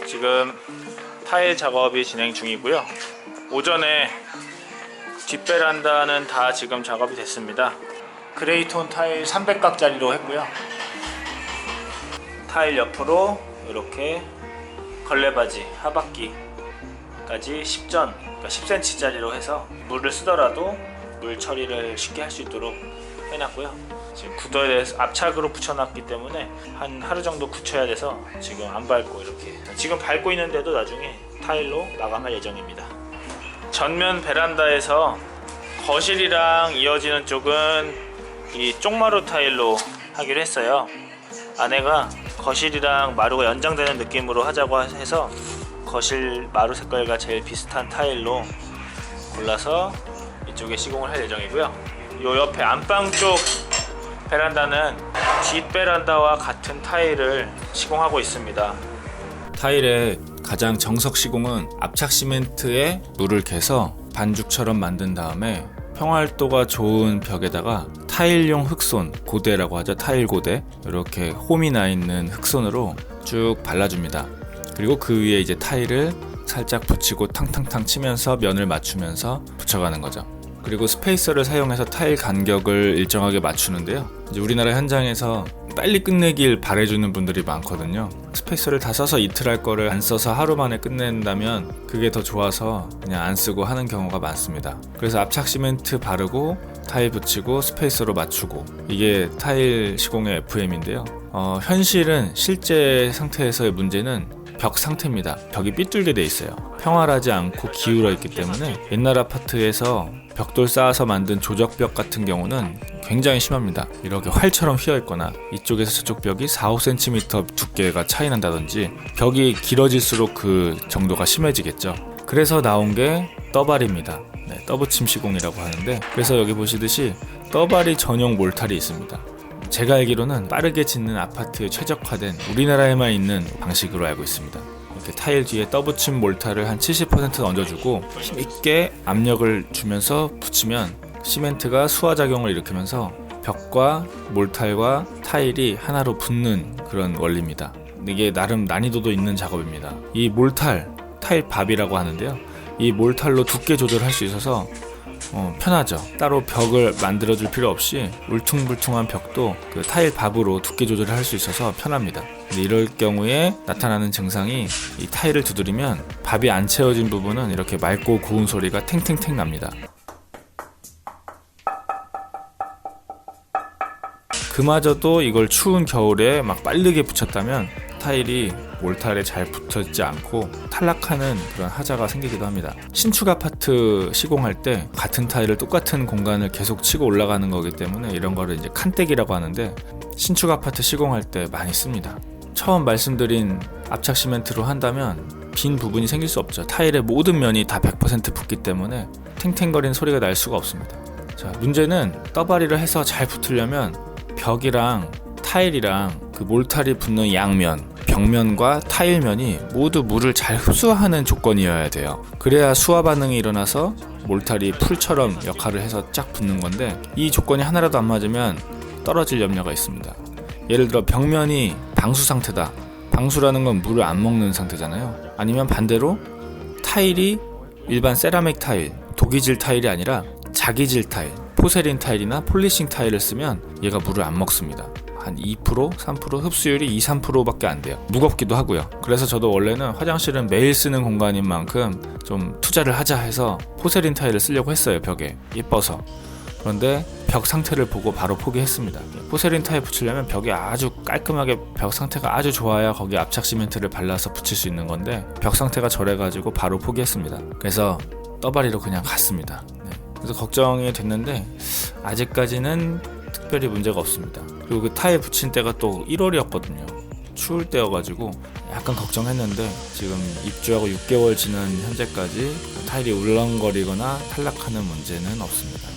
지금 타일 작업이 진행 중이고요. 오전에 뒷베란다는 다 지금 작업이 됐습니다. 그레이톤 타일 300각짜리로 했고요. 타일 옆으로 이렇게 걸레바지 하박기까지 10전, 그러니까 10cm짜리로 해서 물을 쓰더라도 물 처리를 쉽게 할 수 있도록 해놨고요. 지금 구더에 대해서 압착으로 붙여놨기 때문에 한 하루 정도 굳혀야 돼서 지금 안 밟고 이렇게, 지금 밟고 있는데도 나중에 타일로 마감할 예정입니다. 전면 베란다에서 거실이랑 이어지는 쪽은 이 쪽마루 타일로 하기로 했어요. 아내가 거실이랑 마루가 연장되는 느낌으로 하자고 해서 거실 마루 색깔과 제일 비슷한 타일로 골라서 이쪽에 시공을 할 예정이고요. 요 옆에 안방 쪽 베란다는 뒷 베란다와 같은 타일을 시공하고 있습니다. 타일의 가장 정석 시공은 압착 시멘트에 물을 개서 반죽처럼 만든 다음에 평활도가 좋은 벽에다가 타일용 흑손, 고대라고 하죠. 타일 고대, 이렇게 홈이 나 있는 흑손으로 쭉 발라줍니다. 그리고 그 위에 이제 타일을 살짝 붙이고 탕탕탕 치면서 면을 맞추면서 붙여가는 거죠. 그리고 스페이서를 사용해서 타일 간격을 일정하게 맞추는데요. 이제 우리나라 현장에서 빨리 끝내길 바래주는 분들이 많거든요. 스페이서를 다 써서 이틀 할 거를 안 써서 하루 만에 끝낸다면 그게 더 좋아서 그냥 안 쓰고 하는 경우가 많습니다. 그래서 압착 시멘트 바르고 타일 붙이고 스페이서로 맞추고, 이게 타일 시공의 FM인데요. 현실은 실제 상태에서의 문제는 벽 상태입니다. 벽이 삐뚤게 돼 있어요. 평활하지 않고 기울어 있기 때문에 옛날 아파트에서 벽돌 쌓아서 만든 조적벽 같은 경우는 굉장히 심합니다. 이렇게 활처럼 휘어 있거나 이쪽에서 저쪽 벽이 4-5cm 두께가 차이 난다든지, 벽이 길어질수록 그 정도가 심해지겠죠. 그래서 나온 게 떠발입니다. 네, 떠붙임 시공이라고 하는데, 그래서 여기 보시듯이 떠발이 전용 몰탈이 있습니다. 제가 알기로는 빠르게 짓는 아파트에 최적화된 우리나라에만 있는 방식으로 알고 있습니다. 이렇게 타일 뒤에 떠붙임 몰탈을 한 70% 얹어주고 힘있게 압력을 주면서 붙이면 시멘트가 수화작용을 일으키면서 벽과 몰탈과 타일이 하나로 붙는 그런 원리입니다. 이게 나름 난이도도 있는 작업입니다. 이 몰탈, 타일 밥이라고 하는데요. 이 몰탈로 두께 조절할 수 있어서 편하죠. 따로 벽을 만들어줄 필요 없이 울퉁불퉁한 벽도 그 타일 밥으로 두께 조절을 할 수 있어서 편합니다. 근데 이럴 경우에 나타나는 증상이, 이 타일을 두드리면 밥이 안 채워진 부분은 이렇게 맑고 고운 소리가 탱탱탱 납니다. 그마저도 이걸 추운 겨울에 막 빠르게 붙였다면 타일이 몰탈에 잘 붙어있지 않고 탈락하는 그런 하자가 생기기도 합니다. 신축 아파트 시공할 때 같은 타일을 똑같은 공간을 계속 치고 올라가는 거기 때문에 이런 거를 이제 칸떼기라고 하는데, 신축 아파트 시공할 때 많이 씁니다. 처음 말씀드린 압착 시멘트로 한다면 빈 부분이 생길 수 없죠. 타일의 모든 면이 다 100% 붙기 때문에 탱탱거리는 소리가 날 수가 없습니다. 자, 문제는 떠발이를 해서 잘 붙으려면 벽이랑 타일이랑 그 몰탈이 붙는 양면, 벽면과 타일면이 모두 물을 잘 흡수하는 조건이어야 돼요. 그래야 수화 반응이 일어나서 몰탈이 풀처럼 역할을 해서 쫙 붙는 건데, 이 조건이 하나라도 안 맞으면 떨어질 염려가 있습니다. 예를 들어 벽면이 방수 상태다. 방수라는 건 물을 안 먹는 상태잖아요. 아니면 반대로 타일이 일반 세라믹 타일, 도기질 타일이 아니라 자기질 타일, 포세린 타일이나 폴리싱 타일을 쓰면 얘가 물을 안 먹습니다. 한 2%, 3% 흡수율이 2-3%밖에 안 돼요. 무겁기도 하고요. 그래서 저도 원래는 화장실은 매일 쓰는 공간인 만큼 좀 투자를 하자 해서 포세린 타일을 쓰려고 했어요. 벽에 예뻐서. 그런데 벽 상태를 보고 바로 포기했습니다. 포세린 타일 붙이려면 벽이 아주 깔끔하게, 벽 상태가 아주 좋아야 거기에 압착 시멘트를 발라서 붙일 수 있는 건데 벽 상태가 저래가지고 바로 포기했습니다. 그래서 떠바리로 그냥 갔습니다. 네. 그래서 걱정이 됐는데 아직까지는 특별히 문제가 없습니다. 그리고 그 타일 붙인 때가 또 1월이었거든요. 추울 때여가지고 약간 걱정했는데 지금 입주하고 6개월 지난 현재까지 타일이 울렁거리거나 탈락하는 문제는 없습니다.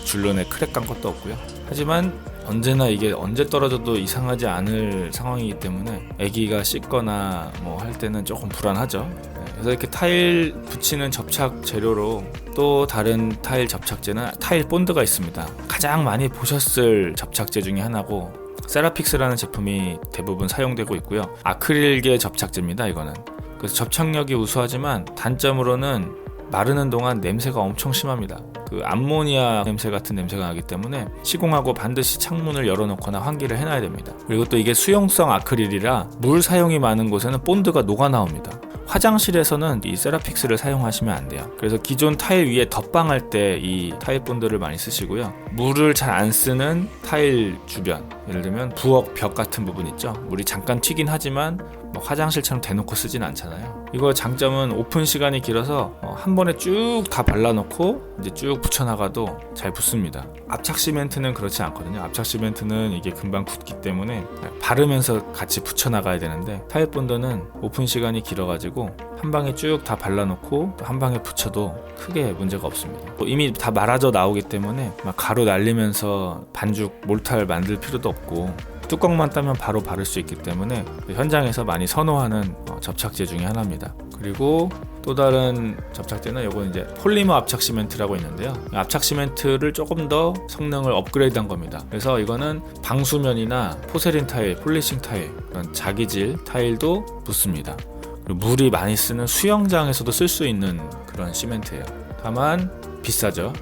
줄눈에 크랙 간 것도 없고요. 하지만 언제나 이게 언제 떨어져도 이상하지 않을 상황이기 때문에 아기가 씻거나 뭐 할 때는 조금 불안하죠. 그래서 이렇게 타일 붙이는 접착 재료로 또 다른 타일 접착제는 타일 본드가 있습니다. 가장 많이 보셨을 접착제 중에 하나고 세라픽스라는 제품이 대부분 사용되고 있고요. 아크릴계 접착제입니다. 이거는. 그래서 접착력이 우수하지만 단점으로는 마르는 동안 냄새가 엄청 심합니다. 그 암모니아 냄새 같은 냄새가 나기 때문에 시공하고 반드시 창문을 열어놓거나 환기를 해놔야 됩니다. 그리고 또 이게 수용성 아크릴이라 물 사용이 많은 곳에는 본드가 녹아 나옵니다. 화장실에서는 이 세라픽스를 사용하시면 안 돼요. 그래서 기존 타일 위에 덧방할 때 이 타일 본드를 많이 쓰시고요. 물을 잘 안 쓰는 타일 주변, 예를 들면 부엌 벽 같은 부분 있죠. 물이 잠깐 튀긴 하지만 뭐 화장실처럼 대놓고 쓰진 않잖아요. 이거 장점은 오픈 시간이 길어서 한 번에 쭉 다 발라놓고 이제 쭉 붙여나가도 잘 붙습니다. 압착 시멘트는 그렇지 않거든요. 압착 시멘트는 이게 금방 굳기 때문에 바르면서 같이 붙여나가야 되는데 타일 본드는 오픈 시간이 길어가지고 한 방에 쭉 다 발라놓고 또 한 방에 붙여도 크게 문제가 없습니다. 이미 다 말아져 나오기 때문에 막 가루 날리면서 반죽 몰탈 만들 필요도 없고 뚜껑만 따면 바로 바를 수 있기 때문에 현장에서 많이 선호하는 접착제 중에 하나입니다. 그리고 또 다른 접착제는 요건 이제 폴리머 압착 시멘트라고 있는데요. 압착 시멘트를 조금 더 성능을 업그레이드한 겁니다. 그래서 이거는 방수면이나 포세린 타일, 폴리싱 타일, 그런 자기질 타일도 붙습니다. 그리고 물이 많이 쓰는 수영장에서도 쓸 수 있는 그런 시멘트예요. 다만 비싸죠.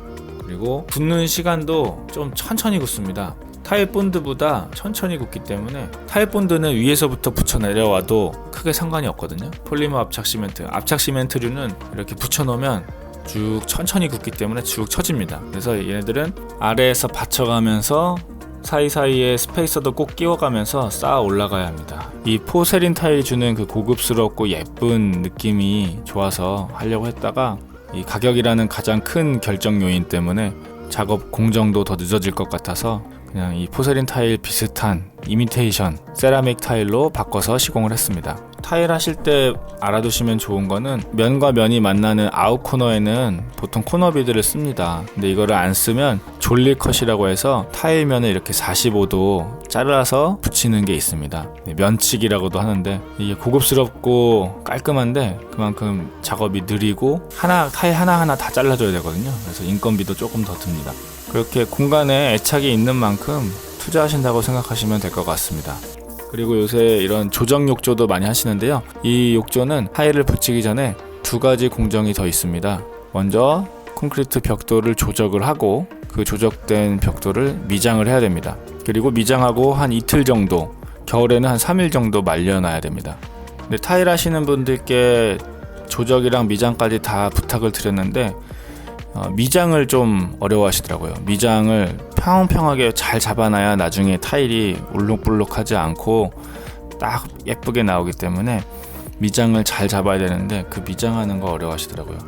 그리고 굳는 시간도 좀 천천히 굳습니다. 타일 본드보다 천천히 굳기 때문에 타일 본드는 위에서부터 붙여 내려와도 크게 상관이 없거든요. 폴리머 압착 시멘트, 압착 시멘트류는 이렇게 붙여 놓으면 쭉 천천히 굳기 때문에 쭉 처집니다. 그래서 얘네들은 아래에서 받쳐가면서 사이사이에 스페이서도 꼭 끼워가면서 쌓아 올라가야 합니다. 이 포세린 타일이 주는 그 고급스럽고 예쁜 느낌이 좋아서 하려고 했다가 이 가격이라는 가장 큰 결정 요인 때문에 작업 공정도 더 늦어질 것 같아서 그냥 이 포세린 타일 비슷한 이미테이션 세라믹 타일로 바꿔서 시공을 했습니다. 타일 하실 때 알아두시면 좋은 거는 면과 면이 만나는 아웃 코너에는 보통 코너비드를 씁니다. 근데 이거를 안 쓰면 졸리 컷이라고 해서 타일 면을 이렇게 45도 잘라서 붙이는 게 있습니다. 면치기라고도 하는데 이게 고급스럽고 깔끔한데 그만큼 작업이 느리고 타일 하나하나 다 잘라줘야 되거든요. 그래서 인건비도 조금 더 듭니다. 그렇게 공간에 애착이 있는 만큼 투자하신다고 생각하시면 될 것 같습니다. 그리고 요새 이런 조정 욕조도 많이 하시는데요. 이 욕조는 타일을 붙이기 전에 두 가지 공정이 더 있습니다. 먼저 콘크리트 벽돌을 조적을 하고 그 조적된 벽돌을 미장을 해야 됩니다. 그리고 미장하고 한 이틀 정도, 겨울에는 한 3일 정도 말려놔야 됩니다. 근데 타일 하시는 분들께 조적이랑 미장까지 다 부탁을 드렸는데 미장을 좀 어려워하시더라고요. 미장을 평평하게 잘 잡아놔야 나중에 타일이 울룩불룩하지 않고 딱 예쁘게 나오기 때문에 미장을 잘 잡아야 되는데 그 미장하는 거 어려워하시더라고요.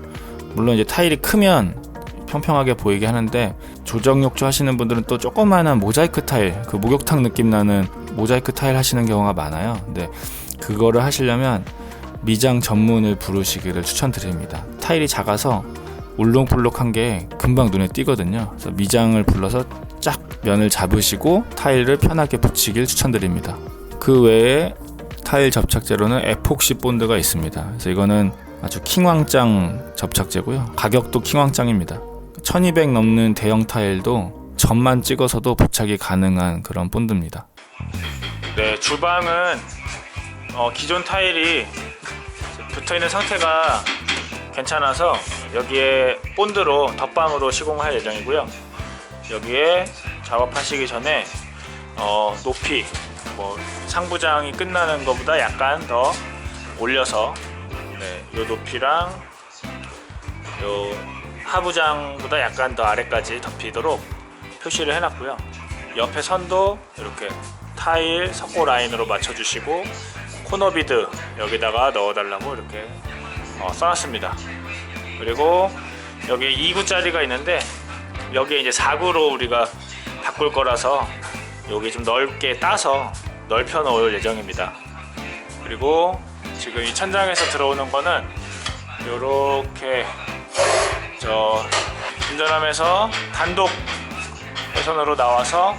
물론 이제 타일이 크면 평평하게 보이게 하는데 조정 욕조 하시는 분들은 또 조그마한 모자이크 타일, 그 목욕탕 느낌 나는 모자이크 타일 하시는 경우가 많아요. 근데 그거를 하시려면 미장 전문을 부르시기를 추천드립니다. 타일이 작아서 울렁불렁한 게 금방 눈에 띄거든요. 그래서 미장을 불러서 쫙 면을 잡으시고 타일을 편하게 붙이길 추천드립니다. 그 외에 타일 접착제로는 에폭시 본드가 있습니다. 그래서 이거는 아주 킹왕짱 접착제고요. 가격도 킹왕짱입니다. 1200 넘는 대형 타일도 점만 찍어서도 부착이 가능한 그런 본드입니다. 네, 주방은 기존 타일이 붙어있는 상태가 괜찮아서 여기에 본드로 덧방으로 시공할 예정이고요. 여기에 작업하시기 전에 높이 상부장이 끝나는 것보다 약간 더 올려서 요 높이랑 요 하부장보다 약간 더 아래까지 덮이도록 표시를 해놨고요. 옆에 선도 이렇게 타일 석고 라인으로 맞춰주시고 코너비드 여기다가 넣어달라고 이렇게 써놨습니다. 그리고 여기 2구짜리가 있는데 여기에 이제 4구로 우리가 바꿀 거라서 여기 좀 넓게 따서 넓혀 놓을 예정입니다. 그리고 지금 이 천장에서 들어오는 거는 요렇게 운전하면서 단독 배선으로 나와서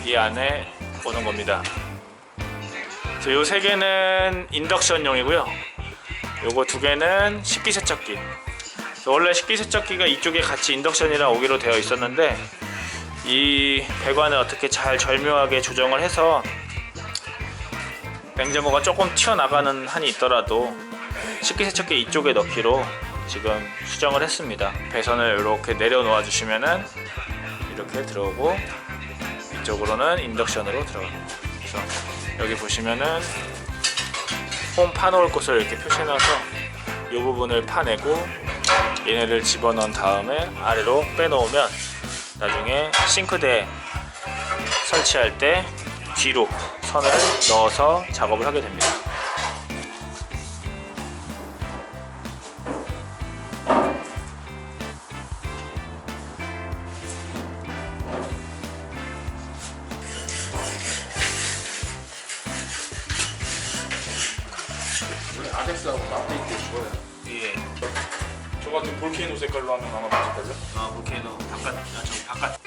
이 안에 오는 겁니다. 요 3개는 인덕션용이고요. 요거 2개는 식기세척기. 원래 식기세척기가 이쪽에 같이 인덕션이랑 오기로 되어 있었는데 이 배관을 어떻게 잘 절묘하게 조정을 해서 냉장고가 조금 튀어나가는 한이 있더라도 식기세척기 이쪽에 넣기로 지금 수정을 했습니다. 배선을 이렇게 내려놓아 주시면은 이렇게 들어오고 이쪽으로는 인덕션으로 들어갑니다. 그래서 여기 보시면은 홈 파놓을 곳을 이렇게 표시해놔서 이 부분을 파내고 얘네를 집어넣은 다음에 아래로 빼놓으면 나중에 싱크대에 설치할 때 뒤로 선을 넣어서 작업을 하게 됩니다. 아덱스하고 앞에 있게 좋아요. 예. 저 같은 볼케이노 색깔로 하면 아마 맞을걸요? 아, 볼케이노 바깥